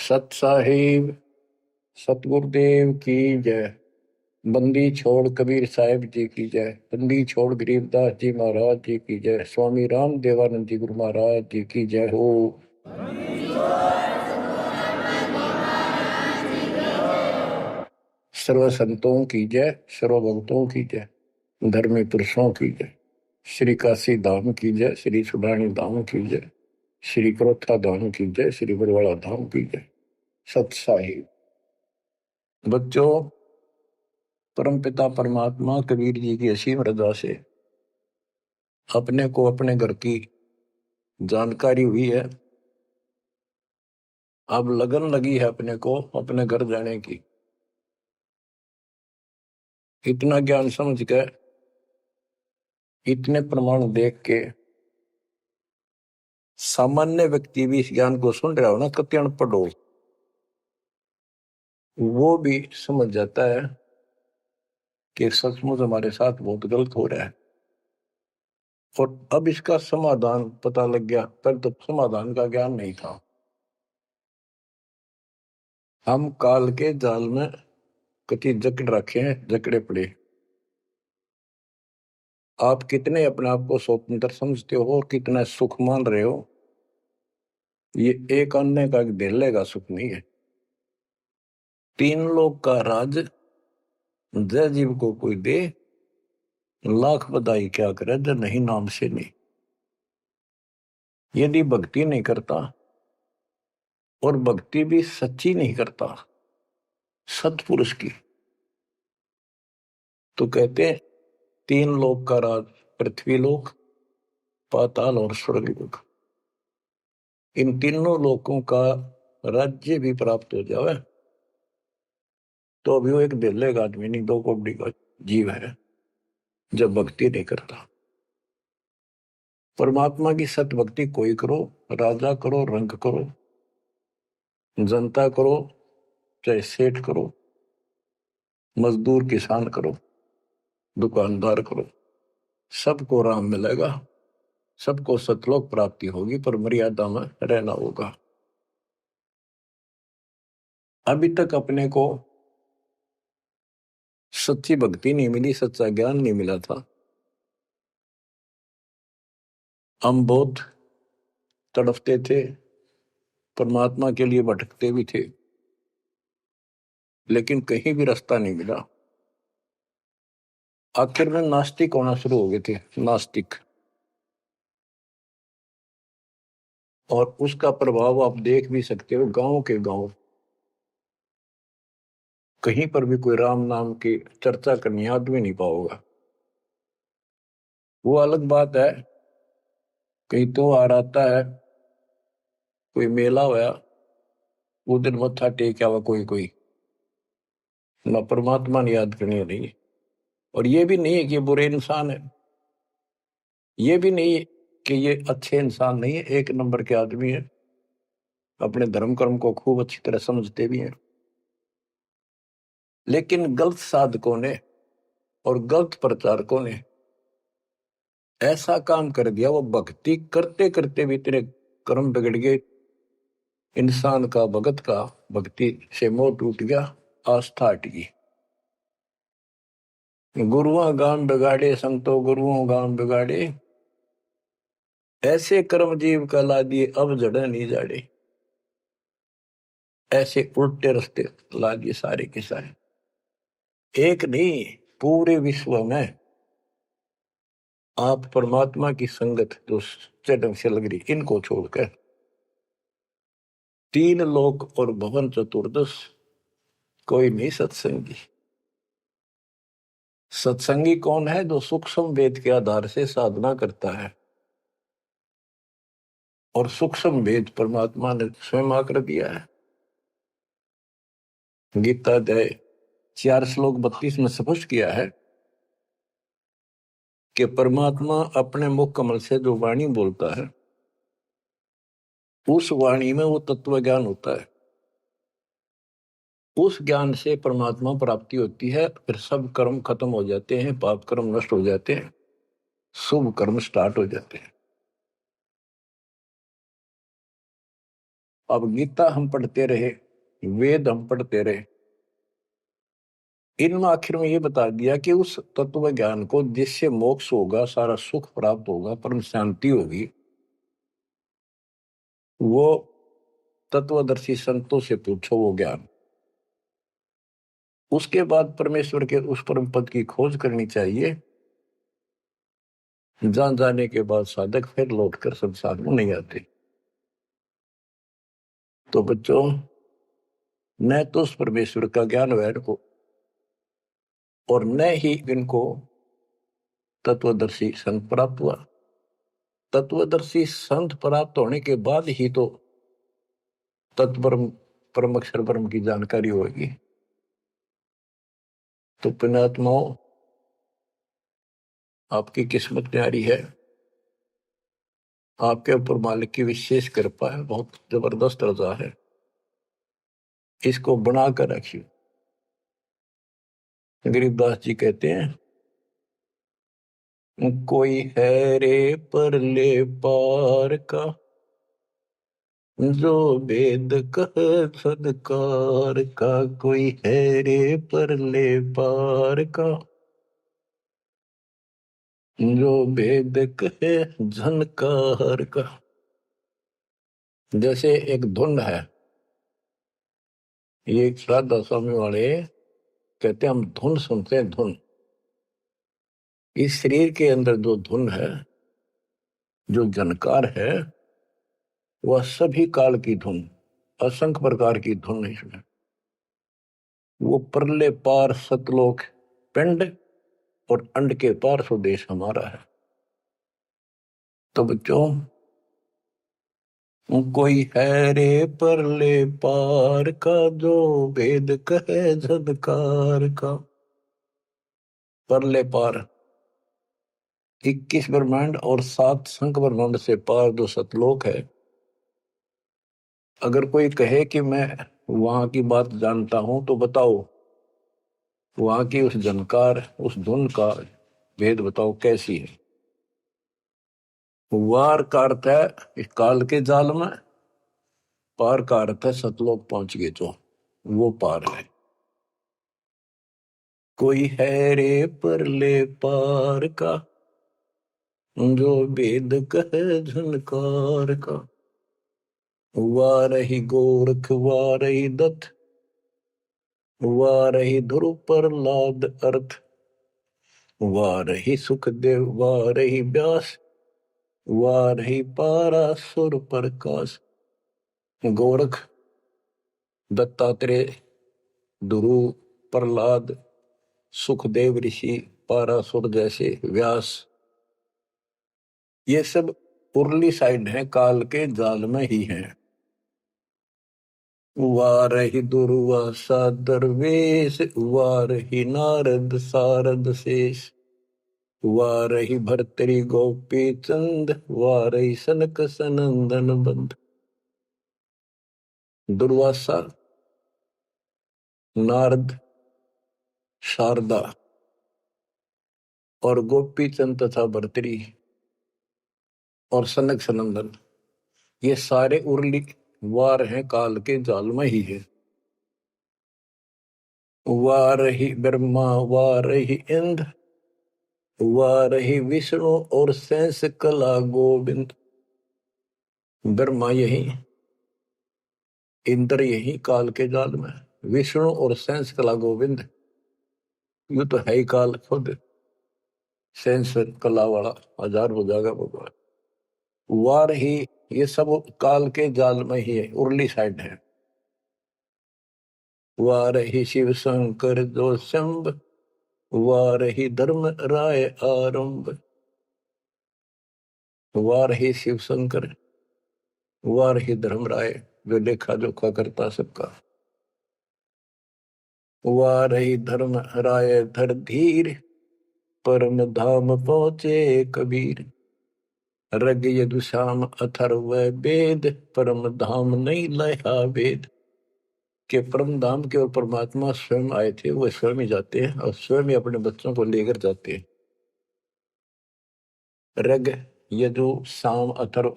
सत साहिब सतगुरुदेव की जय। बंदी छोड़ कबीर साहिब जी की जय। बंदी छोड़ गरीबदास जी महाराज जी की जय। स्वामी राम देवानंद जी गुरु महाराज जी की जय हो। सर्व संतों की जय, सर्व भक्तों की जय, धर्मी पुरुषों की जय। श्री काशी धाम की जय, श्री सुडानी धाम की जय, श्री क्रोथा धाम की जय, श्री बरवाड़ा धाम की जय। सत साहिब बच्चों, परमपिता परमात्मा कबीर जी की असीम रजा से अपने को अपने घर की जानकारी हुई है। अब लगन लगी है अपने को अपने घर जाने की। इतना ज्ञान समझ के, इतने प्रमाण देख के सामान्य व्यक्ति भी इस ज्ञान को सुन रहा हो ना, कति अनपढ़ हो, वो भी समझ जाता है कि सचमुच हमारे साथ बहुत गलत हो रहा है। और अब इसका समाधान पता लग गया। पर तो समाधान का ज्ञान नहीं था। हम काल के जाल में कति जकड़ रखे हैं, जकड़े पड़े। आप कितने अपने आप को स्वतंत्र समझते हो और कितना सुख मान रहे हो, ये एक अन्य का धेले का सुख नहीं है। तीन लोग का राज जय जीव को कोई दे, लाख बधाई क्या करे जय नहीं नाम से नहीं। यदि भक्ति नहीं करता और भक्ति भी सच्ची नहीं करता सत्पुरुष की, तो कहते हैं तीन लोक का राज, पृथ्वी लोक, पाताल और स्वर्ग लोक, इन तीनों लोकों का राज्य भी प्राप्त हो जाए तो अभी वो एक दिल्ले का आदमी नहीं, दो कोड़ी का जीव है जब भक्ति नहीं करता। परमात्मा की सत भक्ति कोई करो, राजा करो, रंग करो, जनता करो, चाहे सेठ करो, मजदूर किसान करो, दुकानदार करो, सबको राम मिलेगा, सबको सतलोक प्राप्ति होगी, पर मर्यादा में रहना होगा। अभी तक अपने को सच्ची भक्ति नहीं मिली, सच्चा ज्ञान नहीं मिला था। हम बहुत तड़फते थे, परमात्मा के लिए भटकते भी थे, लेकिन कहीं भी रास्ता नहीं मिला। आखिर में नास्तिक होना शुरू हो गए थे, नास्तिक। और उसका प्रभाव आप देख भी सकते हो, गांव के गांव कहीं पर भी कोई राम नाम की चर्चा करनी आदमी नहीं पाओगा। वो अलग बात है, कहीं तो आ रहता है, कोई मेला होया, वो दिन मत्था टेक आवा कोई कोई, ना परमात्मा ने याद करनी नहीं। और ये भी नहीं है कि ये बुरे इंसान है, ये भी नहीं है कि ये अच्छे इंसान नहीं है, एक नंबर के आदमी है, अपने धर्म कर्म को खूब अच्छी तरह समझते भी हैं। लेकिन गलत साधकों ने और गलत प्रचारकों ने ऐसा काम कर दिया, वो भक्ति करते करते भी तेरे कर्म बिगड़ गए। इंसान का भगत का भक्ति से मोह टूट गया, आस्था हट गई। गुरुओं गान बिगाड़े, संतो गुरुओं गान बिगाड़े, ऐसे कर्म जीव का ला दिए अब जड़े नहीं जाड़े। ऐसे उल्टे रास्ते ला दिए सारे के सारे। एक नहीं, पूरे विश्व में आप परमात्मा की संगत जो सच्चे ढंग से लग रही, इनको छोड़कर तीन लोक और भवन चतुर्दश कोई नहीं सत्संगी। सत्संगी कौन है? जो सूक्ष्म वेद के आधार से साधना करता है। और सूक्ष्म वेद परमात्मा ने स्वयं आकर दिया है। गीता अध्याय 4 श्लोक 32 में स्पष्ट किया है कि परमात्मा अपने मुख कमल से जो वाणी बोलता है, उस वाणी में वो तत्व ज्ञान होता है। उस ज्ञान से परमात्मा प्राप्ति होती है, फिर सब कर्म खत्म हो जाते हैं, पाप कर्म नष्ट हो जाते हैं, शुभ कर्म स्टार्ट हो जाते हैं। अब गीता हम पढ़ते रहे, वेद हम पढ़ते रहे, इनमें आखिर में ये बता दिया कि उस तत्व ज्ञान को जिससे मोक्ष होगा, सारा सुख प्राप्त होगा, परम शांति होगी, वो तत्वदर्शी संतों से पूछो वो ज्ञान। उसके बाद परमेश्वर के उस परम पद की खोज करनी चाहिए, जान जाने के बाद साधक फिर लौटकर संसार में नहीं आते। तो बच्चों, न तो उस परमेश्वर का ज्ञान वैर को, और न ही इनको तत्वदर्शी संत प्राप्त हुआ। तत्वदर्शी संत प्राप्त होने के बाद ही तो तत्परम परम अक्षर ब्रह्म की जानकारी होगी। तो पुण्यात्माओं, आपकी किस्मत न्यारी है, आपके ऊपर मालिक की विशेष कृपा है, बहुत जबरदस्त रजा है, इसको बनाकर रखिए। गरीबदास जी कहते हैं, कोई है रे परले पार का, जो वेद कह सदकार का। कोई है रे परले पार का, जो वेद कहे झनकार का। जैसे एक धुन है, ये एक श्राद्धा स्वामी वाले कहते हैं, हम धुन सुनते हैं, धुन। इस शरीर के अंदर जो धुन है, जो जनकार है, वह सभी काल की धुन, असंख्य प्रकार की धुन है इसमें। वो परले पार सतलोक पिंड और अंड के पार स्वदेश हमारा है। तो बच्चों, कोई है रे परले पार का, जो वेद कहे झनकार का। परले पार 21 ब्रह्मांड और 7 संख्य ब्रह्मांड से पार जो सतलोक है, अगर कोई कहे कि मैं वहां की बात जानता हूं, तो बताओ वहां की उस जनकार, उस धुन का भेद बताओ कैसी है। वार का अर्थ है इस काल के जाल में, पार का अर्थ है सतलोक पहुंच गए जो, वो पार है। कोई है रे परले पार का, जो वेद कहे झनकार का। वारही गोरख वारही दत्त, वारही ध्रुव प्रहलाद अर्थ। वारही सुखदेव वारही व्यास, वारही पारासुर प्रकाश। गोरख, दत्तात्रेय, ध्रुव, प्रहलाद, सुखदेव ऋषि, पारासुर जैसे, व्यास, ये सब उर्ली साइड है, काल के जाल में ही है। वारही दुर्वासा दरवेश, वारही नारद सारद शेष। वारही भर्तरी गोपी चंद, वारही सनक सनंदन बंद। दुर्वासा, नारद, शारदा और गोपी चंद तथा भर्तरी और सनक सनंदन, ये सारे उर्ली वार हैं, काल के जाल में ही है। वारही ब्रह्मा वारही इंद्र, वारही विष्णु और शेष कला गोविंद। ब्रह्मा यही, इंद्र यही काल के जाल में, विष्णु और शेष कला गोविंद, यू तो है ही काल खुद, शेष कला वाला हजार हो जाएगा भगवान। वार ही, ये सब काल के जाल में ही है, उर्ली साइड है। वार ही शिव शंकर जो शंभ, वार ही धर्म राय आरंभ। वार ही शिव शंकर, वार ही धर्म राय, जो लेखा जोखा करता सबका। वार ही धर्म राय धर धीर, परम धाम पहुंचे कबीर। रग यदुश्याम अथर्व वेद, परम धाम नहीं लया वेद। के परम धाम के और परमात्मा स्वयं आए थे, वो स्वयं ही जाते हैं और स्वयं ही अपने बच्चों को लेकर जाते हैं। रग, यजु, साम, अथर्व,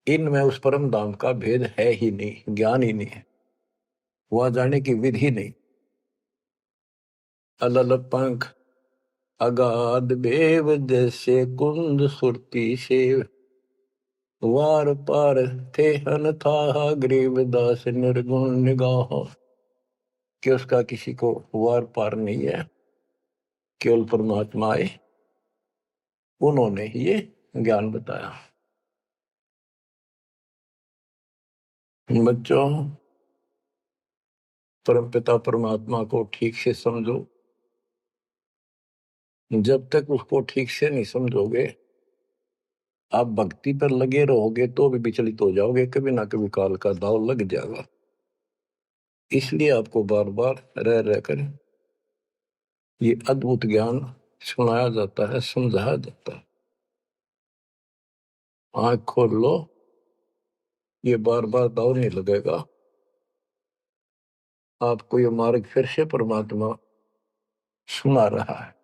इनमें उस परम धाम का भेद है ही नहीं, ज्ञान ही नहीं है, वहां जाने की विधि नहीं। अलल पंख अगाध बेव जैसे कुंद सुरती से, वार पार थे हन था गरीबदास निर्गुण निगाह। कि उसका किसी को वार पार नहीं है, केवल परमात्मा आए, उन्होंने ही ये ज्ञान बताया। बच्चों, परमपिता परमात्मा को ठीक से समझो। जब तक उसको ठीक से नहीं समझोगे, आप भक्ति पर लगे रहोगे तो भी विचलित हो जाओगे, कभी ना कभी काल का दाव लग जाएगा। इसलिए आपको बार बार रह रहकर ये अद्भुत ज्ञान सुनाया जाता है, समझाया जाता है। आंख खोल लो, ये बार बार दाव नहीं लगेगा। आपको ये मार्ग फिर से परमात्मा सुना रहा है।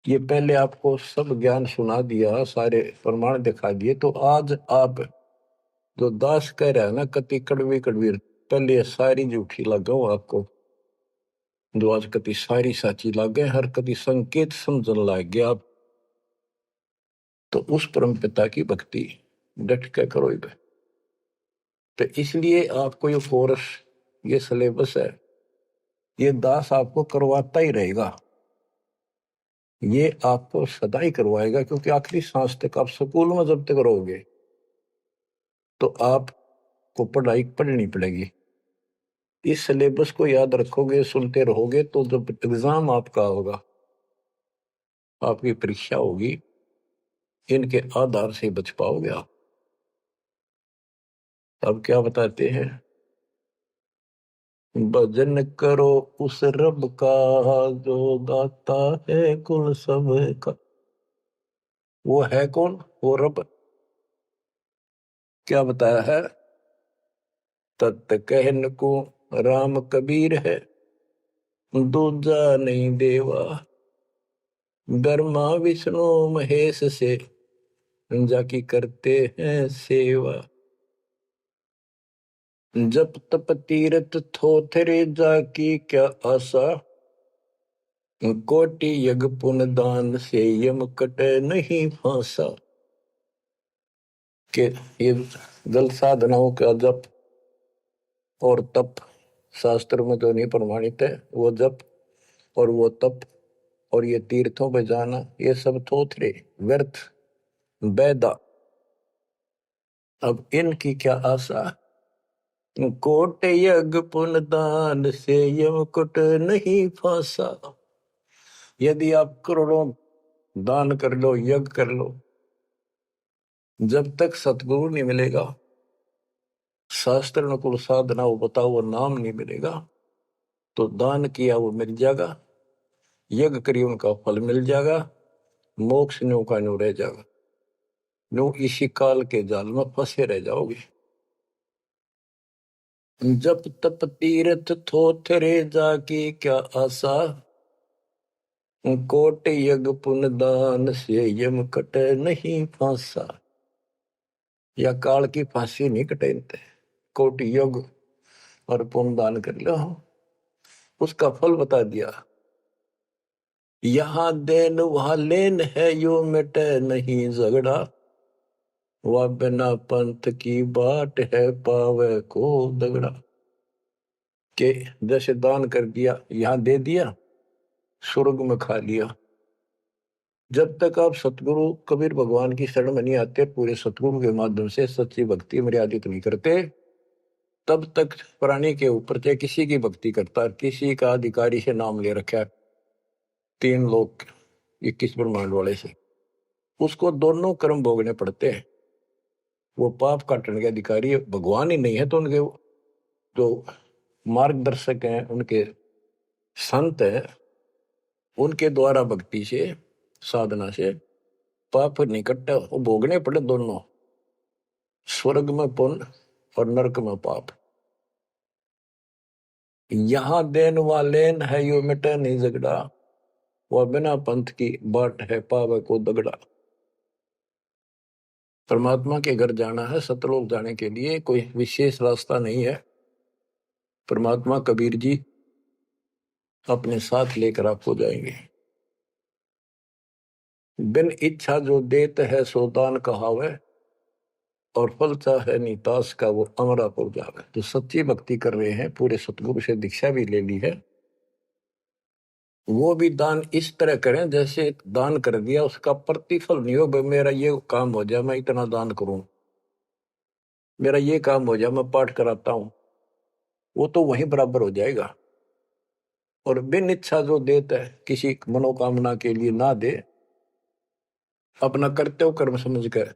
ये पहले आपको सब ज्ञान सुना दिया, सारे प्रमाण दिखा दिए, तो आज आप जो दास कह रहा है ना, कति कड़वी कड़वी, पहले ये सारी झूठी लगाओ आपको, जो आज कति सारी साची लागे, हर कति संकेत समझन लग गया आप। तो उस परम पिता की भक्ति डट के करो इधर। तो इसलिए आपको ये कोर्स, ये सिलेबस है, ये दास आपको करवाता ही रहेगा, ये आपको सदा ही करवाएगा, क्योंकि आखिरी सांस तक आप स्कूल में जब तक रहोगे तो आपको पढ़ाई पढ़नी पड़ेगी। इस सिलेबस को याद रखोगे, सुनते रहोगे, तो जब एग्जाम आपका होगा, आपकी परीक्षा होगी, इनके आधार से बच पाओगे आप। अब क्या बताते हैं, भजन करो उस रब का जो दाता है कुल सब का। वो है कौन? वो रब। क्या बताया है? तत् कहन को राम कबीर है, दूजा नहीं देवा, ब्रह्मा विष्णु महेश से जाकी करते हैं सेवा। जप तप तीरथ थोथरे जाकी क्या आशा, कोटि यज्ञ पुण्य दान से यम कटे नहीं फांसा। के ये जल साधनाओं का जप और तप शास्त्र में तो नहीं प्रमाणित है। वो जप और वो तप और ये तीर्थों पे जाना, ये सब थोथरे व्यर्थ बैदा। अब इनकी क्या आशा? कोट यज्ञ पुण्य दान से यम कुट नहीं फांसा। यदि आप करोड़ों दान कर लो, यज्ञ कर लो, जब तक सतगुरु नहीं मिलेगा, शास्त्र अनुकूल साधना वो बताओ वो नाम नहीं मिलेगा, तो दान किया वो मिल जाएगा, यज्ञ करिए उनका फल मिल जाएगा, मोक्ष न्यू का न्यू रह जाएगा, न्यू इसी काल के जाल में फंसे रह जाओगे। जब तप तीर्थ थोथरे जाके क्या आशा, कोट यज्ञ पुण्य दान से यम कटे नहीं फांसा। या काल की फांसी नहीं कटेनते, कोटि यज्ञ और पुण्य दान कर लो, उसका फल बता दिया। यहां देन वहां लेन है, यो मिटे नहीं झगड़ा, वह बिना पंथ की बाट है पावे को दगड़ा। के जैसे दान कर दिया, यहां दे दिया, स्वर्ग में खा लिया। जब तक आप सतगुरु कबीर भगवान की शरण में नहीं आते, पूरे सतगुरु के माध्यम से सच्ची भक्ति मर्यादित नहीं करते, तब तक प्राणी के ऊपर चाहे किसी की भक्ति करता, किसी का अधिकारी से नाम ले रखा है, 3 लोग 21 ब्रह्मांड वाले से, उसको दोनों कर्म भोगने पड़ते हैं। वो पाप काटने के अधिकारी भगवान ही नहीं है, तो उनके जो मार्गदर्शक हैं, उनके संत हैं, उनके द्वारा भक्ति से, साधना से पाप नहीं कटता, वो भोगने पड़े दोनों, स्वर्ग में पुण्य और नरक में पाप। यहां देन वालेन है, यो मिटे नहीं झगड़ा, वह बिना पंथ की बाट है पावे को दगड़ा। परमात्मा के घर जाना है, सतलोक जाने के लिए कोई विशेष रास्ता नहीं है। परमात्मा कबीर जी अपने साथ लेकर आपको जाएंगे। बिन इच्छा जो देत है सो दान कहावे, और फल चाहे नीतास का वो अमरापुर जावे। जो सच्ची भक्ति कर रहे हैं, पूरे सतगुरु से दीक्षा भी ले ली है, वो भी दान इस तरह करें जैसे दान कर दिया उसका प्रतिफल नहीं हो। भाई मेरा ये काम हो जाए मैं इतना दान करूं, मेरा ये काम हो जाए मैं पाठ कराता हूं, वो तो वहीं बराबर हो जाएगा। और बिन इच्छा जो देता है, किसी मनोकामना के लिए ना दे, अपना कर्तव्य कर्म समझ कर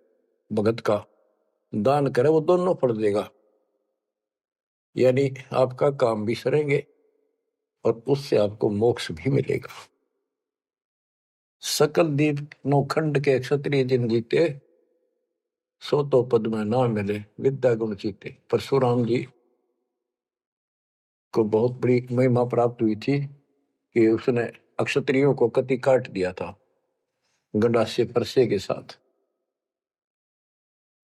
भगत का दान करे, वो दोनों फल देगा। यानी आपका काम भी सरेंगे और उससे आपको मोक्ष भी मिलेगा। सकल दीप नौखंड के क्षत्रिय जिन जीते, सो तो पद में ना मिले विद्या गुण जीते। परशुराम जी को बहुत बड़ी महिमा प्राप्त हुई थी कि उसने अक्षत्रियों को कति काट दिया था गंडासे परसे के साथ।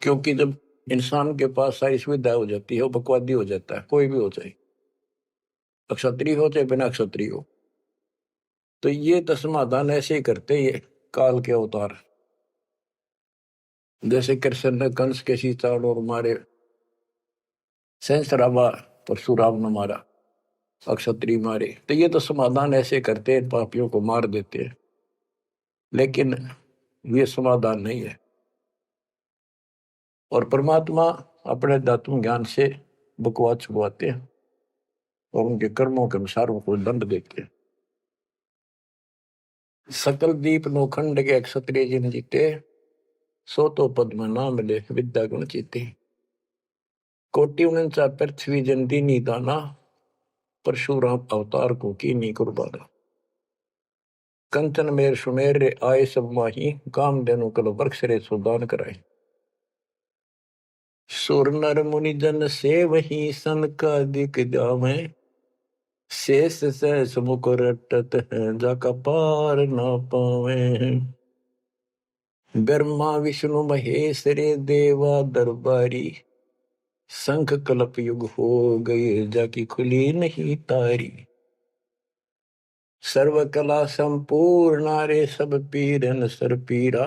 क्योंकि जब इंसान के पास सारी सुविधा हो जाती है, वो बकवादी हो जाता है, कोई भी हो जाए, अक्षत्रिय हो चाहे बिना क्षत्रिय हो। तो ये तो समाधान ऐसे ही करते ये काल के अवतार। जैसे कृष्ण ने कंस के सीताड़ और मारे, सहस्राबा परशुराम ने मारा, अक्षत्रिय मारे। तो ये तो समाधान ऐसे करते हैं, पापियों को मार देते हैं। लेकिन ये समाधान नहीं है। और परमात्मा अपने दातुम ज्ञान से बकवाद छुपवाते हैं और उनके कर्मों के अनुसार उनको दंड देते हैं। सकल दीप नौखंड के क्षत्रिय जिन जीते, सो तो पद में ना मिले विद्या गुण जीते। कोटि उनचा पृथ्वी जन दीनी दाना, परशुराम अवतार को की नी कुर्बाना। कंचन मेर सुमेर रे आए सब माही, काम देनु कल वृक्ष रे सुदान कराए। सुर नर मुनि जन से वही सन का दिख जावे, शेष सहस मुख रटत है जाका पार ना पावे। ब्रह्मा विष्णु महेश रे देवा दरबारी, शंख कल्प युग हो गए जाकी खुली नहीं तारी। सर्व कला संपूर्ण रे सब पीरन सर पीरा,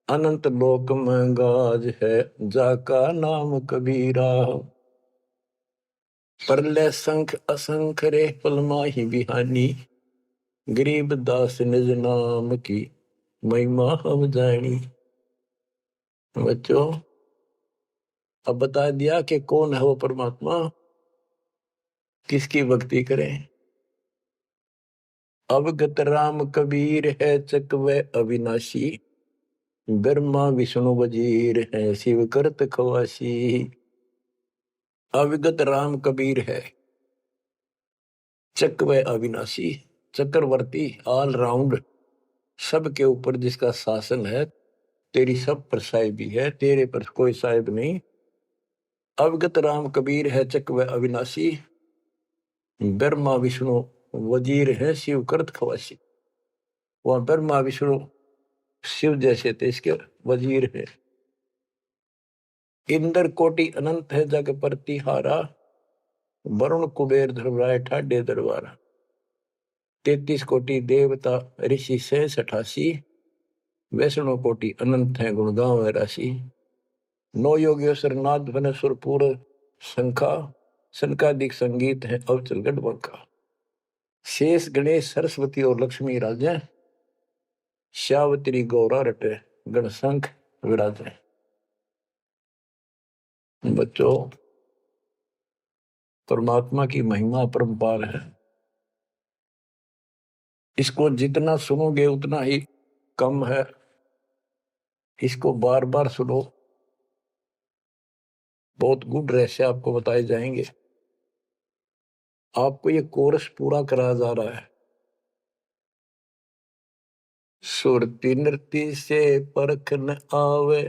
अनंत लोक में गाज है जाका नाम कबीरा। परले संख असंख रे पलमाही बिहानी, गरीब दास निज नाम की महिमा हम जानी। बच्चों अब बता दिया कि कौन है वो परमात्मा, किसकी भक्ति करें। अवगत राम कबीर है चकवे अविनाशी, ब्रह्मा विष्णु वजीर है शिव करत खवासी। अविगत राम कबीर है, चकवे अविनाशी, चक्रवर्ती ऑल राउंड, सबके ऊपर जिसका शासन है, तेरी सब पर साहिबी है, तेरे पर कोई साहिब नहीं। अवगत राम कबीर है चकवे अविनाशी, ब्रह्मा विष्णु वजीर है शिव करत खवासी। वह ब्रह्मा विष्णु शिव जैसे थे, इसके वजीर है। इंद्र कोटि अनंत है जग प्रतिहारा, वरुण कुबेर धर्मराय ठाडे दरबारा। 33 कोटि देवता ऋषि से 88, वैष्णव कोटि अनंत है गुण गाँव राशि। नौ योगेश्वर नाद बन सुरपुर शंखा, शंकादिक संगीत है अवचल गढ़बंका। शेष गणेश सरस्वती और लक्ष्मी राजे, श्यावत्री गौरा रटे गण शंख विराजे। बच्चों परमात्मा की महिमा परम्पार है, इसको जितना सुनोगे उतना ही कम है। इसको बार बार सुनो, बहुत गुड रहस्य आपको बताए जाएंगे। आपको ये कोर्स पूरा कराया जा रहा है। सुरती नृत्य से परख न आवे,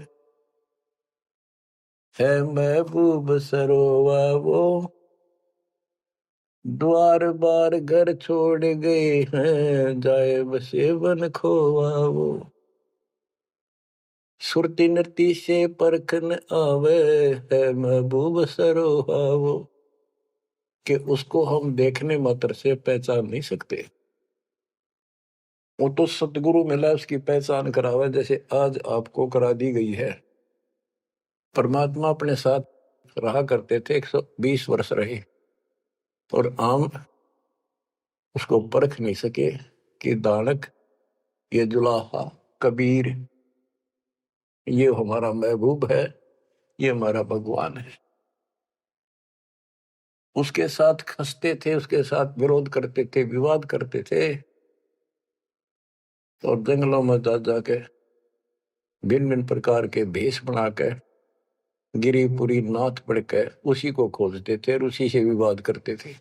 है महबूब सरोवा वो, द्वार बार घर छोड़ गए हैं, जाए बसे बन खोवा वो। सुरती नृत्य से परखन आवे है महबूब सरोहावो, कि उसको हम देखने मात्र से पहचान नहीं सकते। वो तो सतगुरु मिला उसकी पहचान करावे, जैसे आज आपको करा दी गई है। परमात्मा अपने साथ रहा करते थे, 120 वर्ष रहे, और आम उसको परख नहीं सके कि दानक, ये जुलाहा, कबीर, ये हमारा महबूब है, ये हमारा भगवान है। उसके साथ खसते थे, उसके साथ विरोध करते थे, विवाद करते थे, और जंगलों में जा जाके भिन्न भिन्न प्रकार के भेष बनाकर गिरिपुरी नाथ पढ़कर उसी को खोजते थे और उसी से विवाद करते थे।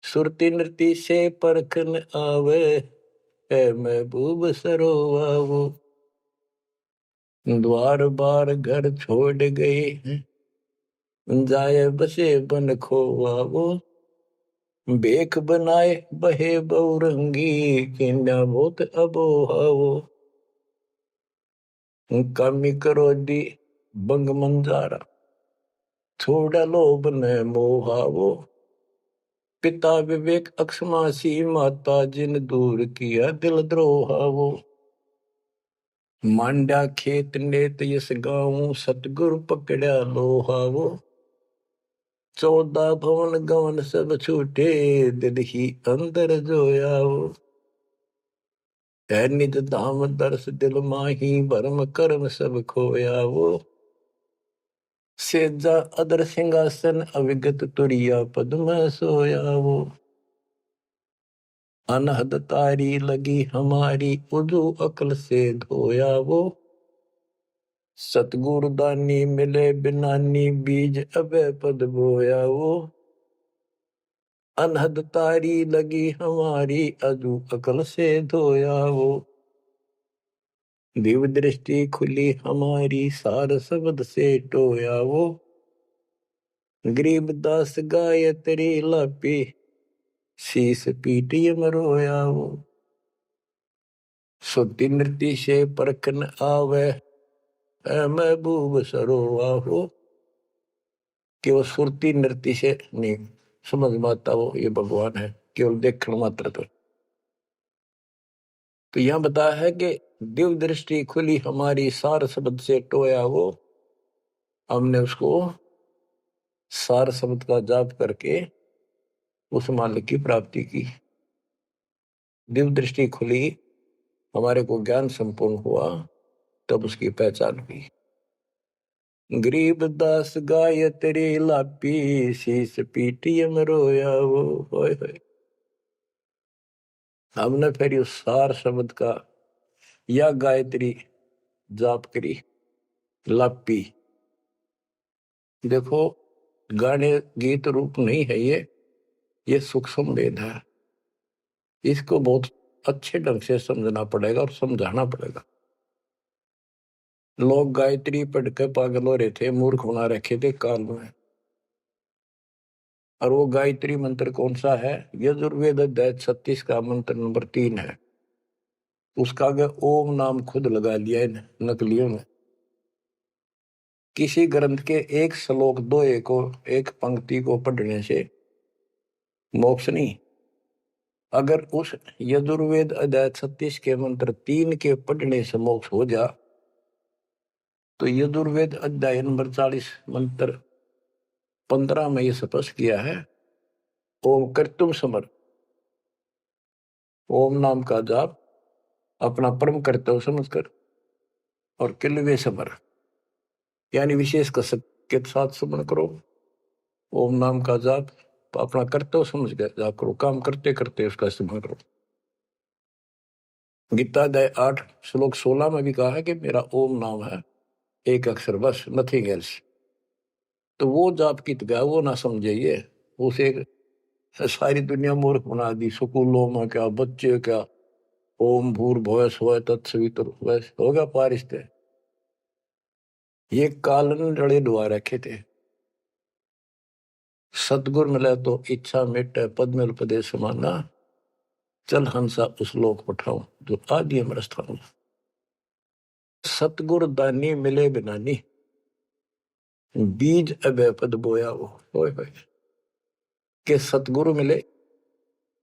सुरती नृत्य से परखन आवे है महबूब सरोवावो, द्वार बार घर छोड़ गए जाए बसे बन खोवावो, बेख बनाए बहे बहुरंगी किन्या बहुत अबोहावो, कामी करो दी बंग मंजारा छोड़ा लोभ न मोहावो, पिता विवेक अक्षमासी माता जिन दूर किया दिल द्रोहावो, मांडा खेत नेत यस गाऊं सतगुरु पकड़ा लोहावो, 14 भवन गवन सब छूटे दिल ही अंदर जोयावो, है निज धाम दर्श दिल माही भरम कर्म सब खोयावो, सेजा अदर सिंहासन अविगत तुरिया पद्म सोयावो, अनहद तारी लगी हमारी उजू अकल से धोयावो, सतगुरु दानी मिले बिनानी बीज अभय पद बोयावो, अनहद तारी लगी हमारी अजू अकल से धोयावो, दिव्य दृष्टि खुली हमारी सार शब्द से टोयावो, गरीब दास गाय तेरी लापी शीस पीटी मरोयावो, सुरती नृत्य से परखन आवे महबूब सरोवाहो, कि वो सुरती नृत्य से नहीं समझ में आता वो ये भगवान है, केवल देखने मात्र। तो यहां बताया है कि दिव्य दृष्टि खुली हमारी सार शब्द से टोया वो, हमने उसको सार शब्द का जाप करके उस मालिक की प्राप्ति की। दिव्य दृष्टि खुली, हमारे को ज्ञान संपूर्ण हुआ, तब उसकी पहचान हुई। गरीब दास गाय तेरी लापी शीस पीटियम रोया वो, होय होय। हमने फिर उस सार शब्द का या गायत्री जाप करी, लापी। देखो गाने गीत रूप नहीं है ये सूक्ष्म वेद है, इसको बहुत अच्छे ढंग से समझना पड़ेगा और समझाना पड़ेगा। लोग गायत्री पढ़ के पागल हो रहे थे, मूर्ख बना रखे थे काल में। और वो गायत्री मंत्र कौन सा है? यजुर्वेद अध्याय 36 का मंत्र नंबर 3 है। उसका आगे ओम नाम खुद लगा लिया है नकलियों ने। किसी ग्रंथ के एक श्लोक दोहे को, एक पंक्ति को पढ़ने से मोक्ष नहीं। अगर उस यजुर्वेद अध्याय 36 के मंत्र 3 के पढ़ने से मोक्ष हो जा, तो यजुर्वेद अध्याय नंबर 40 मंत्र 15 में यह स्पष्ट किया है, ओम कर्तुम समर। ओम नाम का जाप अपना परम कर्तव्य समझकर और किलवे समर यानी विशेष कसक के साथ सुमन करो। ओम नाम का जाप अपना कर्तव्य समझ कर जाप करो, काम करते करते उसका इस्तेमाल करो। गीता अध्याय 8 श्लोक 16 में भी कहा है कि मेरा ओम नाम है, एक अक्षर बस, नथिंग एल्स। तो वो जाप की गया वो ना समझिए, उसे सारी दुनिया मूर्ख बना दी। स्कूलों में क्या, बच्चे क्या, ओम भूर्भुवः स्वः तत्सवितुर्वरेण्यं होगा पारिस्ते, ये कालन रड़े डुआ रखे थे। सतगुर मिले तो इच्छा मिटे पद में उपदेश माना, चल हंसा उस लोक पठाऊं जो आदि अमर स्थान। सतगुर दानी मिले बिनानी, बीज अभय पद बोया वो। होय होय के सतगुरु मिले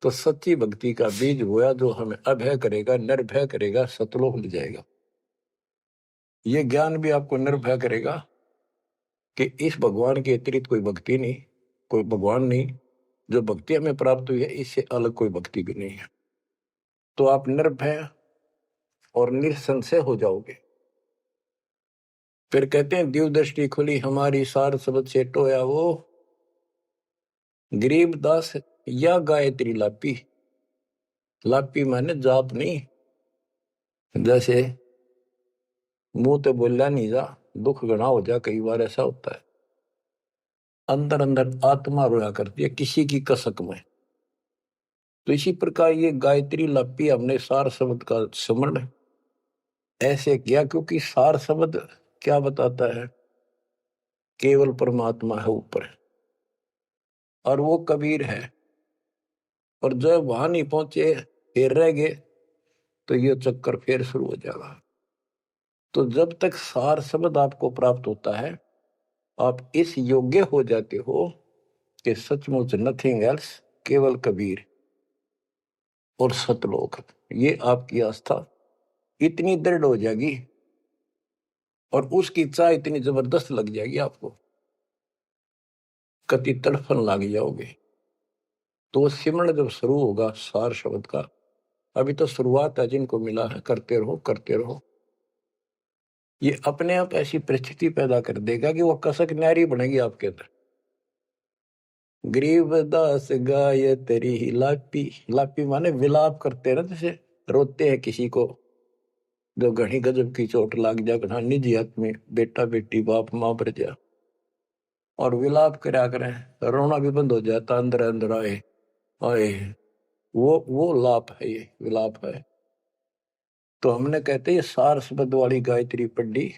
तो सच्ची भक्ति का बीज बोया, जो हमें अभय करेगा, निर्भय करेगा, सतलोक ले जाएगा। ये ज्ञान भी आपको निर्भय करेगा कि इस भगवान के अतिरिक्त कोई भक्ति नहीं, कोई भगवान नहीं। जो भक्ति हमें प्राप्त हुई है, इससे अलग कोई भक्ति भी नहीं है। तो आप निर्भय और निसंशय हो जाओगे। फिर कहते हैं दिव्य दृष्टि खुली हमारी, सार शब्द से टोया वो, गरीब दास या गायत्री लापी। लापी माने जाप नहीं, जैसे मुंह तो बोला नहीं जा, दुख गणा हो जा, कई बार ऐसा होता है। अंदर अंदर आत्मा रोया करती है किसी की कसक में। तो इसी प्रकार ये गायत्री लापी हमने सार शब्द का स्मरण ऐसे किया, क्योंकि सार शब्द क्या बताता है? केवल परमात्मा है ऊपर, और वो कबीर है। और जब वहां नहीं पहुंचे, फिर रह गए, तो ये चक्कर फिर शुरू हो जाएगा। तो जब तक सार शब्द आपको प्राप्त होता है, आप इस योग्य हो जाते हो कि सचमुच नथिंग एल्स, केवल कबीर और सतलोक। ये आपकी आस्था इतनी दृढ़ हो जाएगी और उसकी चाह इतनी जबरदस्त लग जाएगी आपको, कति तड़फन लग जाओगे। तो सिमरण जब शुरू होगा सार शब्द का, अभी तो शुरुआत है, जिनको मिला है करते रहो करते रहो। ये अपने आप ऐसी परिस्थिति पैदा कर देगा कि वो कसक न्यारी बनेगी आपके अंदर। गरीबदास गाय तेरी लापी, लापी माने विलाप करते ना, जैसे रोते हैं किसी को जो घनी गजब की चोट लाग जा, घना निजी आदमी, बेटा बेटी बाप मां पर जा, और विलाप करा करें, रोना भी बंद हो जाता अंदर अंदर आए आए। वो लाप है, ये विलाप है। तो हमने कहते ये सार शब्द वाली गायत्री पढ़ी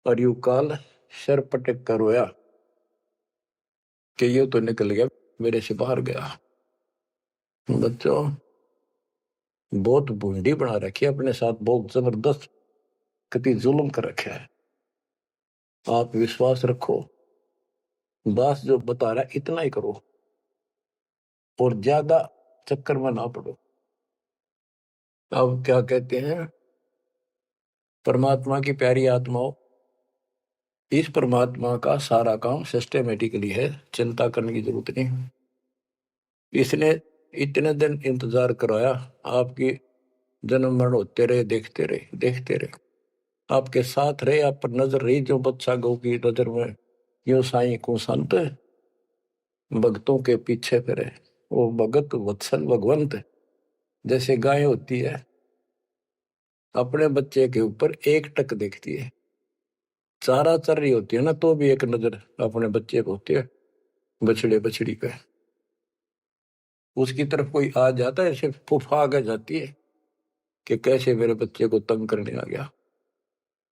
और यू काल सर पटक कर रोया कि ये तो निकल गया, मेरे से बाहर गया। बच्चों बहुत बूंदी बना रखी है अपने साथ, बहुत जबरदस्त कति जुल्म कर रखा है। आप विश्वास रखो, दास जो बता रहा है इतना ही करो और ज्यादा चक्कर में ना पड़ो। अब क्या कहते हैं, परमात्मा की प्यारी आत्माओं, इस परमात्मा का सारा काम सिस्टमेटिकली है, चिंता करने की जरूरत नहीं। इसने इतने दिन इंतजार कराया, आपकी जन्म मरण होते रहे, देखते रहे देखते रहे, आपके साथ रहे, आप पर नजर रही, जो बच्चा गौ की नजर में यो साई को संत भक्तों के पीछे फिरे। वो भगत वत्सल भगवंत, जैसे गाय होती है अपने बच्चे के ऊपर एक टक देखती है, चारा चर रही होती है ना, तो भी एक नजर अपने बच्चे को होती है, बछड़े बछड़ी पे। उसकी तरफ कोई आ जाता है, ऐसे फुफा आगे जाती है कि कैसे मेरे बच्चे को तंग करने आ गया।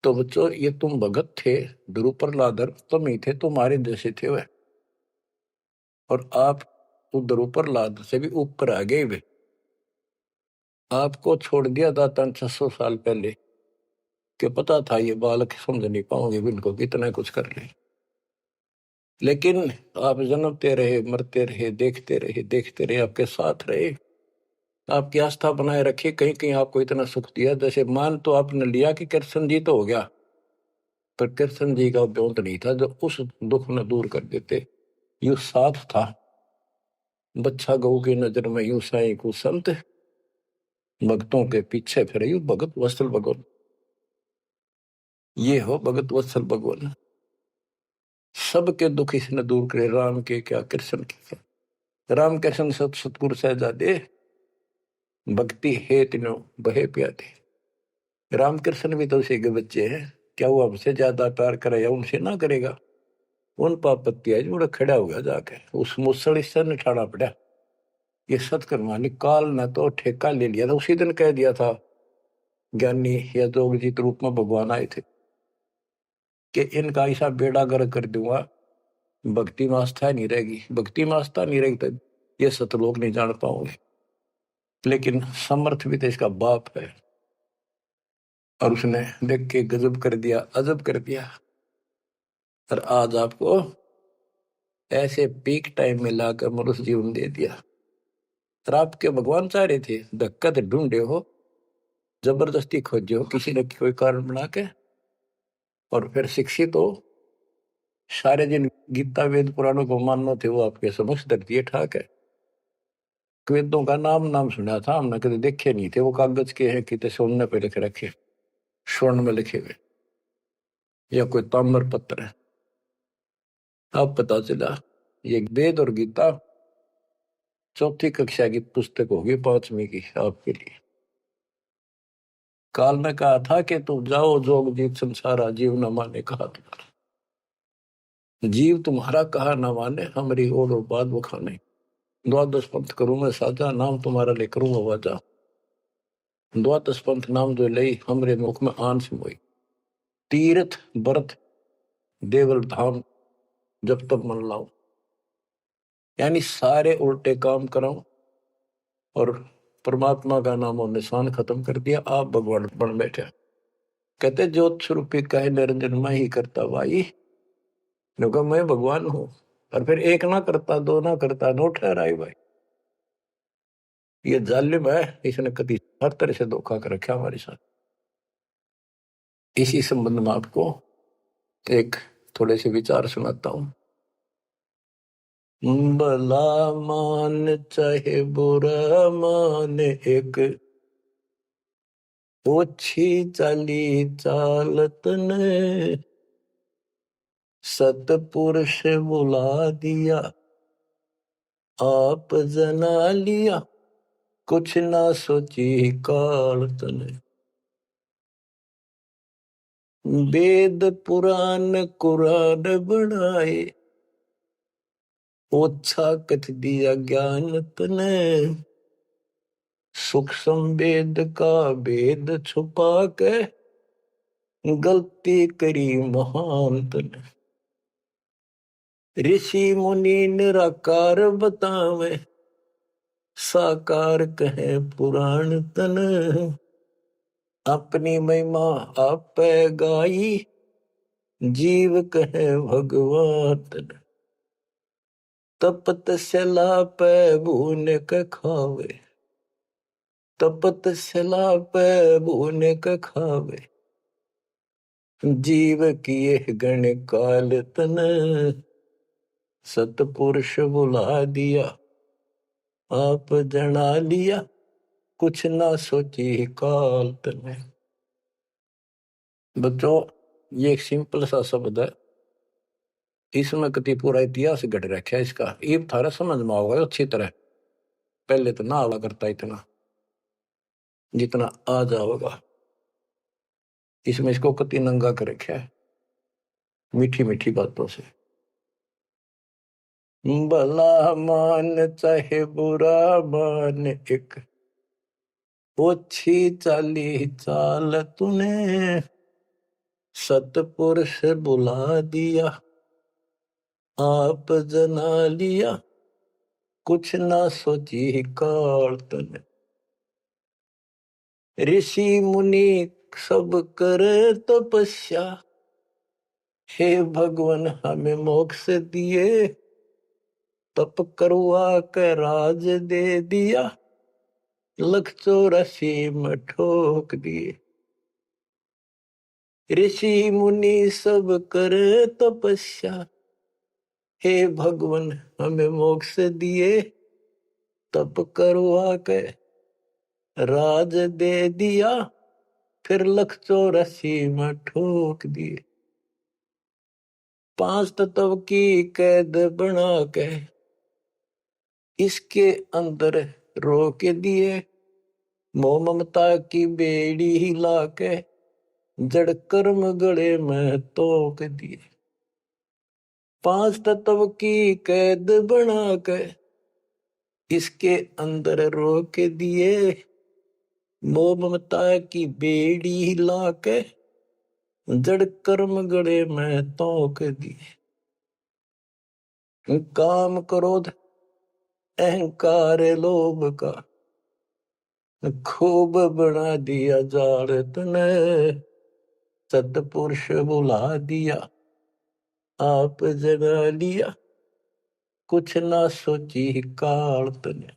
तो बच्चों ये तुम भगत थे, ध्रुव प्रहलादर तुम ही थे, तुम्हारे जैसे थे वह, और आप तो ध्रुव प्रहलाद से भी ऊपर आ गए वे। आपको छोड़ दिया था 600 साल पहले, कि पता था ये बालक समझ नहीं पाओगे, इनको कितना कुछ कर ले। लेकिन आप जन्मते रहे, मरते रहे, देखते रहे, आपके साथ रहे, आपकी आस्था बनाए रखी, कहीं कहीं आपको इतना सुख दिया। जैसे मान तो आपने लिया कि कृष्ण जी तो हो गया, पर कृष्ण जी का ब्योंत नहीं था जो उस दुख न दूर कर देते। यू साथ था, बच्चा गऊ की नजर में यू साई को संत, भक्तों के पीछे फिरे यू भगत वत्सल भगवान। ये हो भगत वत्सल भगवान, सबके दुख इसने दूर करे, राम के क्या कृष्ण के क्या। राम कृष्ण सतगुरु सहजादे, भक्ति है तीनों बहे प्यादे। रामकृष्ण भी तो उसी के बच्चे हैं, क्या वो हमसे ज्यादा प्यार करेगा? उनसे ना करेगा। उन पापत्ती है जो खड़ा हो गया जाके, उस मुसल से निठाना पड़ा। ये सतकर्मा निकाल न तो ठेका ले लिया था, उसी दिन कह दिया था ज्ञानी या जोगजीत रूप में भगवान आए थे कि इनका ऐसा बेड़ा गर्क कर दूंगा, भक्ति में आस्था नहीं रहेगी, भक्ति में आस्था नहीं रहेगी तो ये सतलोक नहीं जान पाओगे। लेकिन समर्थ भी तो इसका बाप है, और उसने देख के गजब कर दिया, अजब कर दिया। और आज आपको ऐसे पीक टाइम में लाकर मनुष्य जीवन दे दिया। और आपके भगवान चाह रहे थे, धक्का तो ढूंढे हो, जबरदस्ती खोजे हो किसी न कोई कारण बना के, और फिर शिक्षित हो, सारे जिन गीता वेद पुराणों को मानना थे वो आपके समक्ष धर दिए ठाक है। वेदों का नाम नाम सुना था हमने, कभी देखे नहीं थे। वो कागज के हैं, कितने सोने पे लिख रखे, स्वर्ण में लिखे हुए, या कोई ताम्र पत्र है। अब पता चला ये वेद और गीता चौथी कक्षा की पुस्तक होगी, 5वीं की आपके लिए। काल ने कहा था कि तुम जाओ जोग जीत संसारा, जीव न माने कहा तुम्हारा। जीव तुम्हारा कहा न माने, हमारी और बात बखाने। द्वादश पंथ करूं मैं साजा, नाम तुम्हारा ले करूं आवाजा। द्वादश पंथ नाम जो लई, हमरे मुख में आन से मोई। तीर्थ व्रत देवल धाम, जब तक मन लाओ। यानी सारे उल्टे काम कराऊं और परमात्मा का नाम और निशान खत्म कर दिया, आप भगवान बन बैठे। कहते ज्योत स्वरूपी कहे निरंजन मैं ही करता भाई, क्योंकि मैं भगवान हूं। और फिर एक ना करता, दो ना करता, नो ठहराई भाई। ये जालिम है, इसने कभी हर तरह से धोखा कर रखा हमारे साथ। इसी संबंध में आपको एक थोड़े से विचार सुनाता हूं। भला मान चाहे बुरा मान, एक ओछी चाली चालत ने सतपुरुष बुला दिया, आप जना लिया, कुछ ना सोची काल तने। वेद पुराण कुरान बनाए, ओछा कथ दिया ज्ञान तने। सूक्ष्म वेद का भेद छुपा के, गलती करी महान तने। ऋषि मुनि निराकार बतावे, साकार कहे पुराण तन। अपनी महिमा आप गाई, जीव कहे भगवान तन। तपत सला पे भून के खावे, तपत सला पे भून के खावे। जीव किए गण काल तन, सतपुरुष बुला दिया, आप जना लिया, कुछ ना सोची काल तने। बच्चों, ये एक सिंपल सा शब्द है, इसमें कति पूरा इतिहास घट रखा है इसका। ये थारा समझ में आओगे अच्छी तरह। पहले तो ना आवा करता इतना जितना आ जाओगा। इसमें इसको कति नंगा कर रखा है मीठी मीठी बातों से। भला मान चाहे बुरा मान, एक ओछी चाली चाल तूने। सतपुरुष बुला दिया, आप जना लिया, कुछ ना सोची काल तने। ऋषि मुनि सब करे तपस्या, हे भगवान हमें मोक्ष दिए। तप करवा के राज दे दिया, 184 में ठोक दिए। ऋषि मुनि सब करे तपस्या, हे भगवान हमें मोक्ष दिए। तप करवा के राज दे दिया, फिर 184 में ठोक दिए। 5 तत्व की कैद बना के इसके अंदर रोक दिए। मोह ममता की बेड़ी हिला के जड़ कर्म गले में तोक दिए। 5 तत्व की कैद बना के इसके अंदर रोक दिए। मोह ममता की बेड़ी हिला के जड़ कर्म गले में तोक दिए। काम क्रोध अहंकार लोभ का खूब बना दिया जाड़ तने, सतपुरुष बुला दिया, आप जगा लिया, कुछ ना सोची काल तने।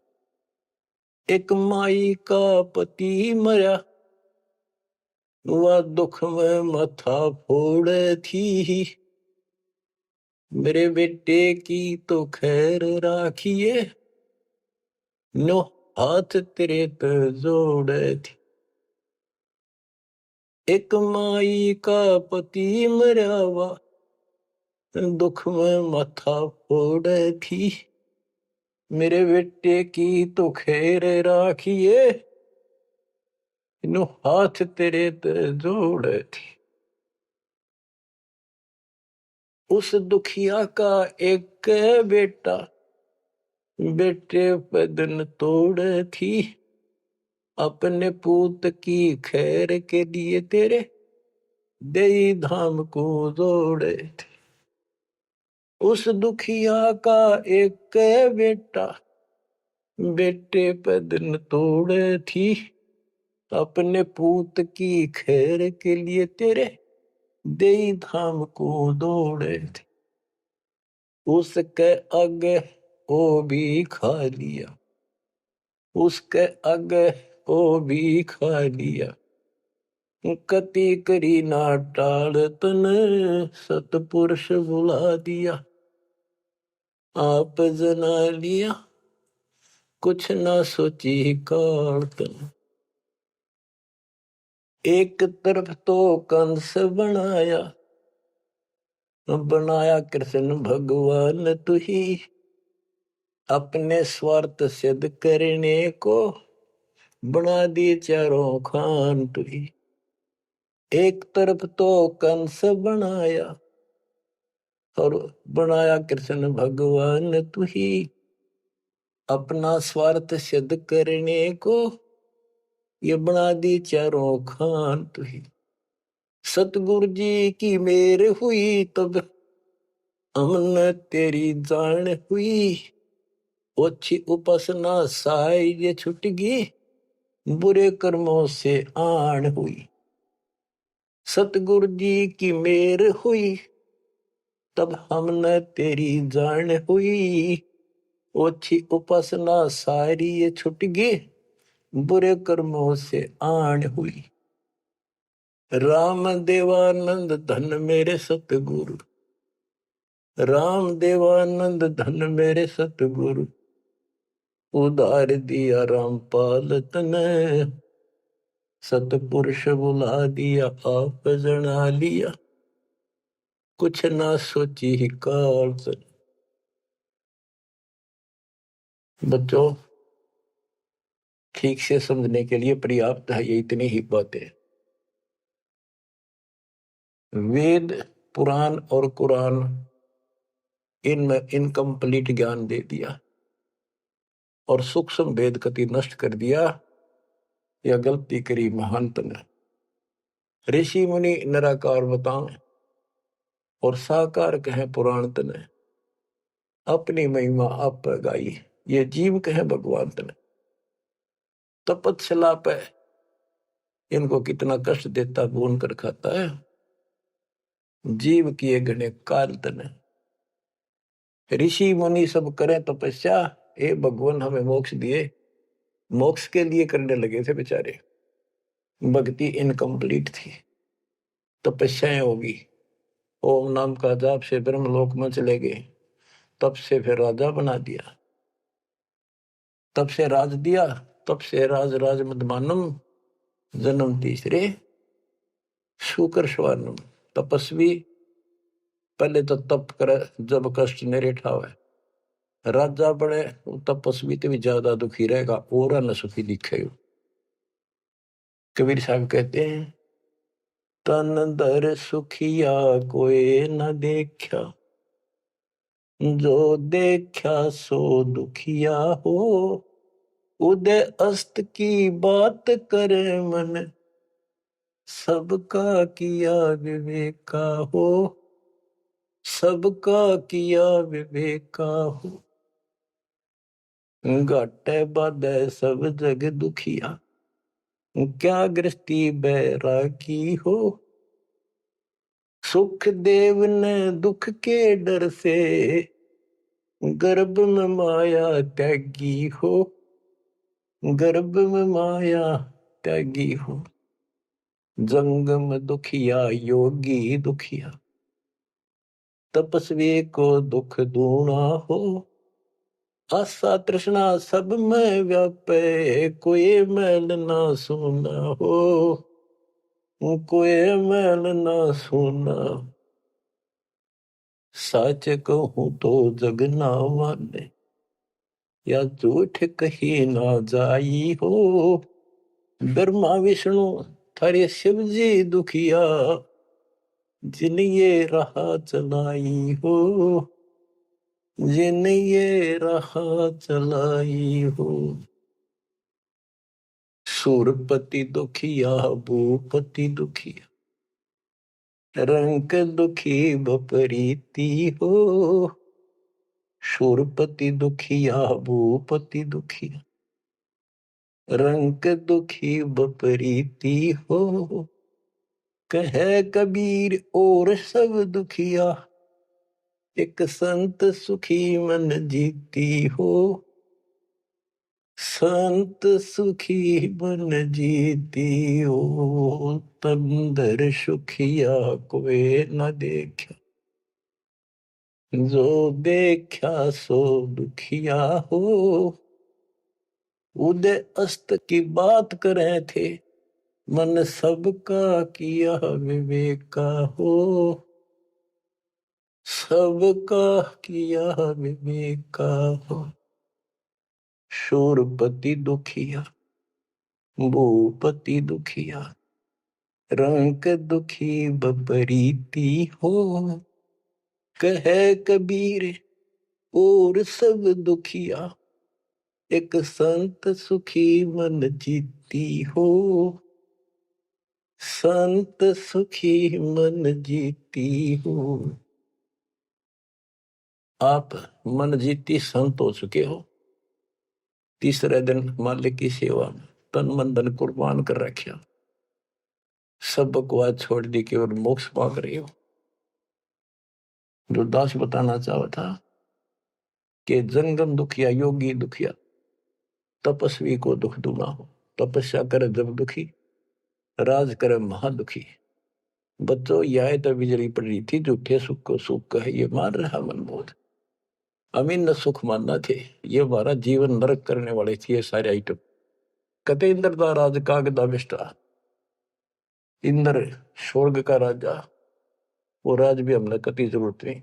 एक माई का पति मरा, वह दुख में माथा फोड़े थी, मेरे बेटे की तो खैर राखिए, नो हाथ तेरे पे जोड़े थी। एक माई का पति मरा, वह दुख में माथा फोड़े थी, मेरे बेटे की तो खैर राखिए, नो हाथ तेरे पे जोड़े थी। उस दुखिया का एक बेटा, बेटे पे दिन तोड़े थी, अपने पूत की खैर के लिए तेरे देई धाम को जोड़े थे। उस दुखिया का एक बेटा, बेटे पे दिन तोड़े थी, अपने पूत की खैर के लिए तेरे देई धाम को दौड़े थे। उसके आगे वो भी खा लिया, उसके आगे वो भी खा लिया, कति करी ना टाल तने, सतपुरुष बुला दिया, आप जना लिया, कुछ ना सोची काल तने। एक तरफ तो कंस बनाया, बनाया कृष्ण भगवान तू ही, अपने स्वार्थ सिद्ध करने को बना दी चारों खान तू ही। एक तरफ तो कंस बनाया, और बनाया कृष्ण भगवान तू ही, अपना स्वार्थ सिद्ध करने को ये बना दी चारों खान तू ही। सतगुरु जी की मेर हुई तब हमने तेरी जान हुई, ओछी उपासना साई ये छुट गई, बुरे कर्मों से आन हुई। सतगुरु जी की मेर हुई तब हमने तेरी जान हुई, ओछी उपासना सारी ये छुट गई, बुरे कर्मों से आन हुई। राम देवानंद धन मेरे सतगुरु, राम देवानंद धन मेरे सतगुरु, उधार दिया रामपाल तने, सतपुरुष बुला दिया आप जना लिया, कुछ ना सोची ही काल तने। बच्चों, ठीक से समझने के लिए पर्याप्त है ये इतनी ही बातें। वेद, पुराण और कुरान, इनमें इनकम्प्लीट ज्ञान दे दिया और सूक्ष्म भेद कति नष्ट कर दिया, या गलती करी महंत ने। ऋषि मुनि निराकार बताएं और साकार कहें पुराण तने, अपनी महिमा आप गाई, ये जीव कहें भगवान तने। तपस्या पे इनको कितना कष्ट देता, भून कर खाता है, जीव किए गणे काल तने। ऋषि मुनि सब करें तपस्या, हे भगवान हमें मोक्ष दिए, मोक्ष के लिए करने लगे थे बेचारे, भक्ति इनकम्प्लीट थी, तपस्याएं होगी, ओम नाम का जाप से ब्रह्मलोक में चले गए, तब से फिर राजा बना दिया, तब से राज दिया, तब से राज राज मदमानम, जन्म तीसरे शुकर स्वानम। तपस्वी पहले तो तप करे जब कष्ट नहीं ठावे, राजा बड़े तपस्वी तो भी ज्यादा दुखी रहेगा और न सुखी दिखेगा। कबीर साहब कहते हैं, तन दर सुखिया कोई न देखा, जो देखा सो दुखिया हो, उदय अस्त की बात करे मन, सबका किया विवेका हो, सबका किया विवेका हो। घाटे बाधे सब जग दुखिया, क्या गृहस्थी बैरागी हो, सुख देव ने दुख के डर से, गर्भ में माया त्यागी हो, गर्भ में माया त्यागी हो। जंगम दुखिया योगी दुखिया, तपस्वी को दुख दूना हो। आशा तृष्णा सब में व्यापे, कोई मैल ना सुना हो, कोई मैल ना सुना। सच कहूं तो जग ना माने, या झूठ कही ना जाई हो। ब्रह्मा विष्णु थारे शिव जी दुखिया, जिन ये राह चलाई हो, जिन ये राह चलाई हो। सूरपति दुखिया भूपति दुखिया, रंक दुखी बपरीती हो। सूरपति दुखिया भूपति दुखिया, रंक दुखी बपरीती हो। कहे कबीर और सब दुखिया, एक संत सुखी मन जीती हो। संत सुखी मन जीती हो, तंदर सुखिया कोई न देखा, जो देखा सो दुखिया हो। उदय अस्त की बात करे थे, मन सबका किया विवेका हो। सबका किया विवेका हो। शूरपति दुखिया भूपति दुखिया, रंक दुखी बपरीती हो। कहे कबीर और सब दुखिया, एक संत सुखी मन जीती हो। संत सुखी मन जीती हो। आप मन जीती संत हो चुके हो। तीसरे दिन मालिक की सेवा में तन मन धन कुर्बान कर रखा, सब बकवास छोड़ दी, केवल मोक्ष मांग रही हो। जो दास बताना चाहा था कि जंगम दुखिया योगी दुखिया, तपस्वी को दुख दूना हो। तपस्या करे जब दुखी, राज करे महादुखी। बच्चों यह तो बिजली पड़ रही थी, झूठे सुख को सुख कहे ये मान रहा मनमोद। अमीन न सुख मानना थे, ये हमारा जीवन नरक करने वाले थे ये सारे आइटम। कते इंद्र दा राज कागदा बिष्टा, इंद्र स्वर्ग का राजा, वो राज भी हमने कति जरूरत नहीं।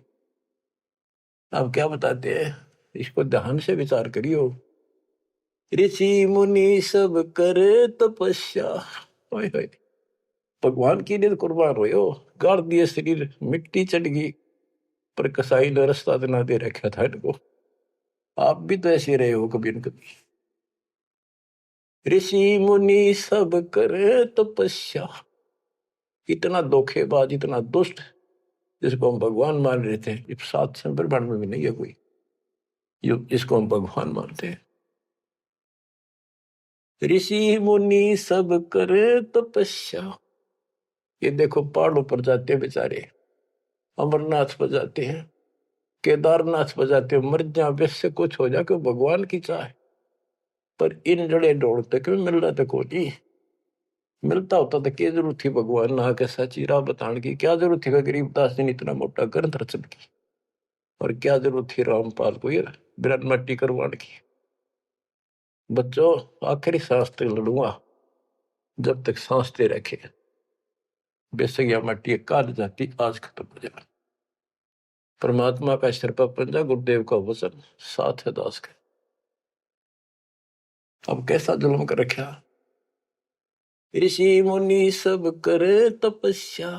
अब क्या बताते हैं, इसको ध्यान से विचार करियो। ऋषि मुनि सब करे तपस्या, ओए होए, भगवान की लिए कुर्बान हुए हो। गाड़ दिए शरीर, मिट्टी चढ़ गई, पर कसाई ने रास्ता ना दे रखा था इनको। आप भी तो ऐसे रहे हो कभी न कभी। ऋषि मुनि सब करे तपस्या, इतना धोखेबाज इतना दुष्ट जिसको हम भगवान मान रहे थे, इस सात संप्रमण में भी नहीं है कोई जिसको हम भगवान मानते हैं। ऋषि मुनि सब करे तपस्या, ये देखो पहाड़ों पर जाते हैं बेचारे, अमरनाथ पर जाते हैं, केदारनाथ पर जाते हैं, मर जा बेस से कुछ हो जाए भगवान की चाह। पर इन जड़े ढोड़ते क्यों मिल रहा था कोई, मिलता होता तो क्या जरूरत थी भगवान ना के सच्ची राह बताने की। क्या जरूरत थी गरीबदास ने इतना मोटा ग्रंथ रचन की, और क्या जरूरत थी रामपाल को ये बिरन मट्टी करवाने की। बच्चों आखिरी सांस तक लड़ूंगा, जब तक सांस दे रखे। बेशक यह मट्टी काल जाती आज खत्म हो जाए। परमात्मा का सिर पर पंजा, गुरुदेव का वचन साथ है दास का। अब कैसा जुल्म कर रखा। ऋषि मुनि सब करे तपस्या,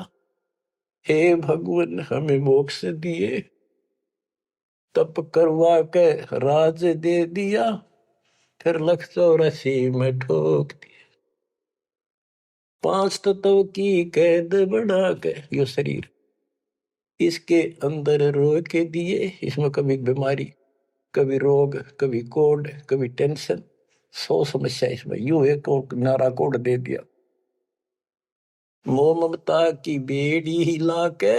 हे भगवान हमें मोक्ष दिए। तप करवा के राज दे दिया, फिर 184 में ठोक दिया। 5 तत्व की कैद बढ़ा के यो शरीर इसके अंदर रोक के दिए। इसमें कभी बीमारी, कभी रोग, कभी कोढ़, कभी टेंशन, 100 समस्या इसमें। यूं एक और नारा कोड दे दिया, मोह ममता की बेड़ी हिला के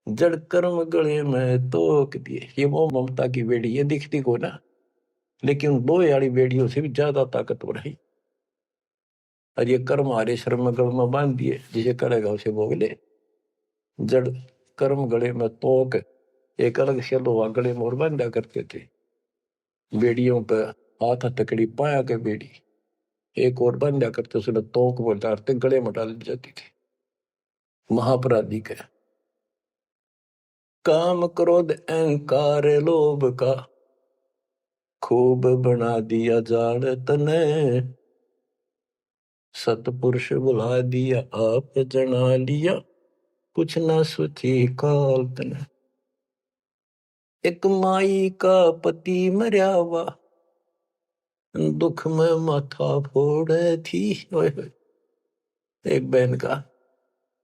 जड़ कर्म गले में तोक दिए। ये मोह ममता की बेड़ी ये दिखती को ना, लेकिन दो यारी बेड़ियों से भी ज्यादा ताकतवर है। और ये कर्म हमारे श्रम गल में बांध दिए, जिसे करेगा उसे भोग ले। जड़ कर्म गले में तोक, एक अलग से लोहा गले में और बांधा करते थे। बेड़ियों पे हाथ हथकड़ी पाया के बेड़ी एक और बांधा करते, उसने तोक बोलते गले में डाल जाती थी। महापराधी के काम क्रोध अहंकार लोभ का खूब बना दिया जाड़ तने, सतपुरुष बुला दिया आप जना लिया कुछ ना सोची काल तने। एक माई का पति मरया हुआ दुख में माथा फोड़े थी। एक बहन का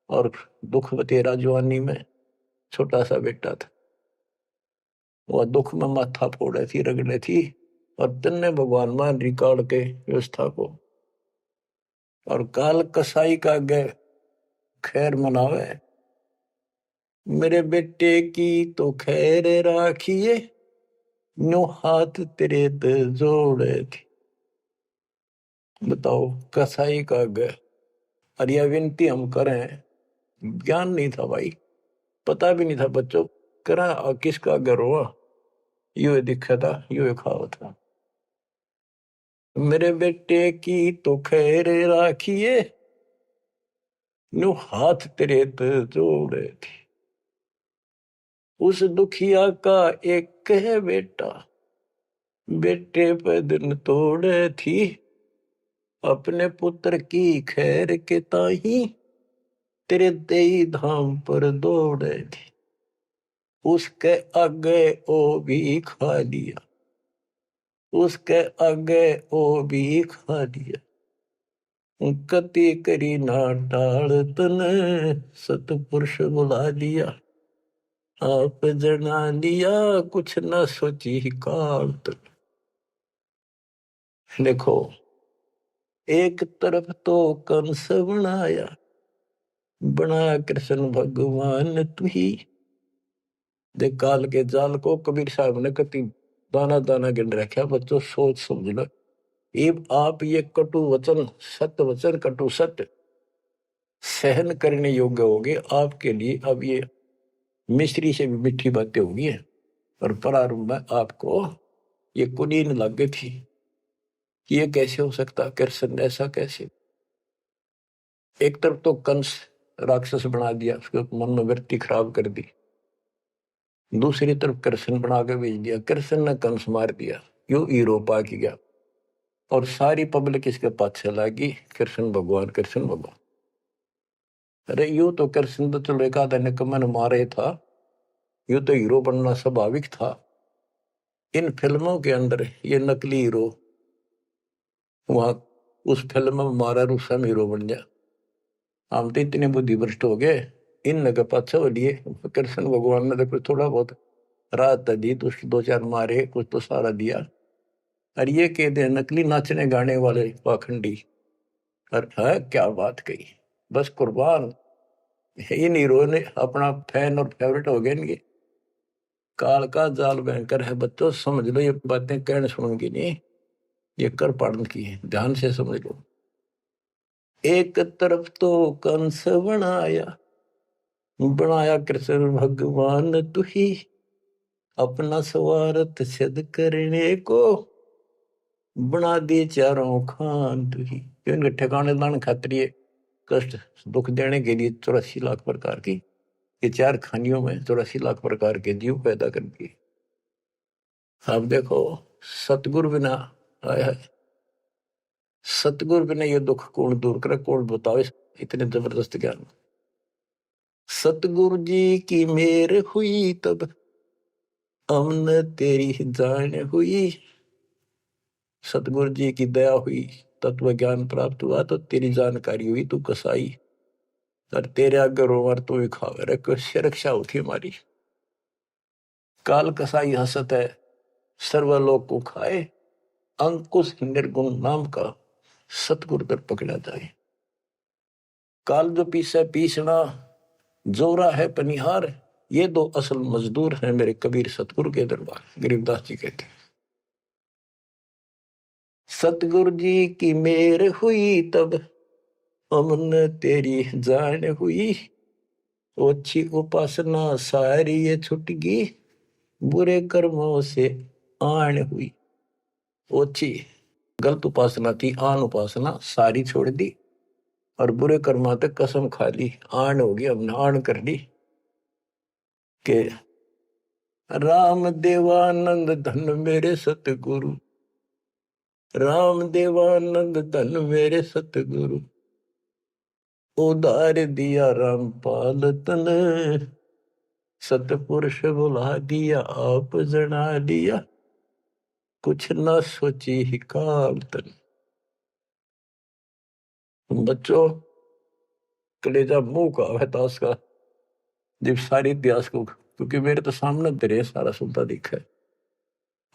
और दुख तेरा जवानी में छोटा सा बेटा था, वह दुख में माथा फोड़े थी, रगड़े थी। और तन्ने भगवान मान रिकॉर्ड के व्यवस्था को, और काल कसाई का गे खैर मनावे, मेरे बेटे की तो खैर राखिए नो हाथ तेरे ते जोड़े थी। बताओ कसाई का गे। और यह विनती हम करें, ज्ञान नहीं था भाई, पता भी नहीं था बच्चों, करा किसका गर हुआ, यू दिखा था, यू खावा था। मेरे बेटे की तो खैर राखिए नो हाथ तेरे ते जोड़े थी। उस दुखिया का एक है बेटा, बेटे पे दिन तोड़े थी। अपने पुत्र की खैर के ताही तेरे देई धाम पर दौड़े थी। उसके आगे ओ भी खा लिया, उसके आगे ओ भी खा लिया। कति करी ना टाल तने सतपुरुष बुला लिया आप जना लिया कुछ ना सोची काल तन। देखो एक तरफ तो कंस बनाया, बनाया कृष्ण भगवान तू ही। देख काल के जाल को कबीर साहब ने कति दाना दाना गिन रखा। बच्चों सोच समझ लो, अब आप ये कटु वचन सत्य वचन कटु सत्य सहन करने योग्य होगे आपके लिए। अब ये मिश्री से भी मीठी बातें होगी। और प्रारंभ में आपको ये कुनीन लग गई थी, ये कैसे हो सकता, कृष्ण ऐसा कैसे। एक तरफ तो कंस राक्षस बना दिया, उसके मन में वृत्ति खराब कर दी। दूसरी तरफ कृष्ण बना के भेज दिया, कृष्ण ने कंस मार दिया, यू हीरो पा की गया। और सारी पब्लिक इसके पाछे लगी, कृष्ण भगवान कृष्ण भगवान। अरे यू तो कृष्ण तो चलो एक आधा निकम्मन मारे था, यू तो हीरो बनना स्वाभाविक था। इन फिल्मों के अंदर ये नकली हीरो वहां उस फिल्म में मारा रूसम हीरो बन जा। हम तो इतने बुद्धि भ्रष्ट हो गए, इन लगे पाछे हो लिए। कृष्ण भगवान ने देखो थोड़ा बहुत राहत दी, तो उसके दो चार मारे, कुछ तो सारा दिया। और ये कहते हैं नकली नाचने गाने वाले पाखंडी। और है क्या बात कही, बस कुर्बान। इन हीरो ने अपना फैन और फेवरेट हो गए इनके। काल का जाल भयंकर है बच्चों, समझ लो। ये बातें कहने सुनूंगी नहीं, ये कर पाड़न की है, ध्यान से समझ लो। एक तरफ तो कंस बनाया, बनाया कृष्ण भगवान तू ही। अपना स्वार्थ सिद्ध करने को बना दिए चारों खान तू ही। इनके ठिकाने लाने खातिर ये कष्ट दुख देने के लिए 84 लाख प्रकार की, ये चार खानियों में 84 लाख प्रकार के जीव पैदा कर दिए। अब देखो सतगुरु बिना आया है, सतगुरु बिना ये दुख कौन दूर करे, कौन बताओ इतने जबरदस्त ज्ञान। सतगुरु जी की मेर हुई तब हमने तेरी जान हुई। सतगुरु जी की दया हुई, तत्व ज्ञान प्राप्त हुआ, तो तेरी जानकारी हुई, तू कसाई। और तेरे आगे रोवर तू ही खावे रे, कैसे रक्षा होती हमारी। काल कसाई हसत है सर्वलोक को खाए, अंकुश निर्गुण नाम का सतगुरु दर पकड़ा जाए। काल जो पीसे पीसना, जोरा है पनिहार, ये दो असल मजदूर हैं मेरे कबीर सतगुरु के दरबार। गरीबदास जी कहते हैं, सतगुरु जी की मेर हुई तब हमने तेरी जान हुई, ओछी उपासना सारी ये छुट गई, बुरे कर्मों से आन हुई। ओछी गलत उपासना थी, आन उपासना सारी छोड़ दी, और बुरे कर्मा तक कसम खा ली, आन होगी, हमने आन कर ली के राम देवानंद धन मेरे सतगुरु, राम देवानंद धन मेरे सतगुरु, उधार दिया रामपाल तन, सतपुरुष बुला दिया आप जना दिया, कुछ न सोची ही काल तन। बच्चों कलेजा मुंह का है ताश का, जब सारी इतिहास को, क्योंकि मेरे तो सामने तेरे सारा सुनता दिखा है,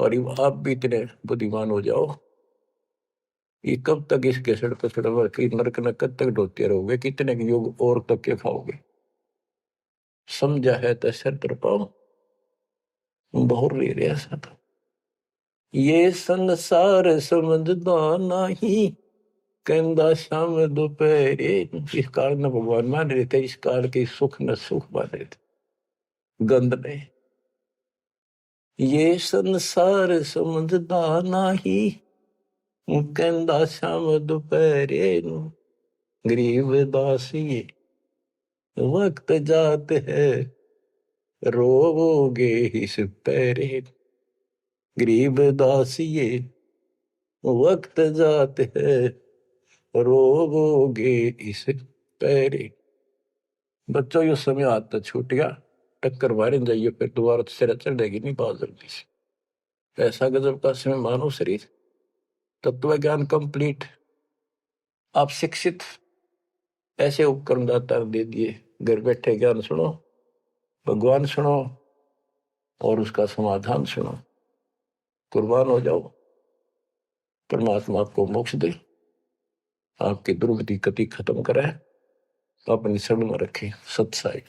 और आप भी इतने बुद्धिमान हो जाओ, ये कब तक इस केसड़ पे चढ़वा कि नरक न कब तक ढोते रहोगे, कितने युग और तक के खाओगे। समझा है तो सर तर पाओ, बहुत ले रहा सा था। ये संसार समझदा नहीं, कहंदा शाम दोपहरे, इस काल न भगवान मान रहे थे, इस काल के सुख न सुख मान रहे थे गंद ने। ये संसार समझदा नहीं, कहंदा शाम दोपहरे, गरीब दास ये वक्त जात है, रोगे इस पैरे, गरीब दास ये वक्त जात है, रोगे इस पैरे। बच्चों ये समय आता छूट गया, टक्कर मारे जाइए, फिर दोबारा सिर चढ़ेगी नहीं बहुत जल्दी से। ऐसा गजब का समय मानो शरीर, तत्व ज्ञान कंप्लीट, आप शिक्षित, ऐसे उपकरण दाता दे दिए, घर बैठे ज्ञान सुनो, भगवान सुनो, और उसका समाधान सुनो, कुर्बान हो जाओ, परमात्मा आपको मोक्ष दे, आपकी दुर्गति कति खत्म करे, अपनी शरण में रखें। सत्साई।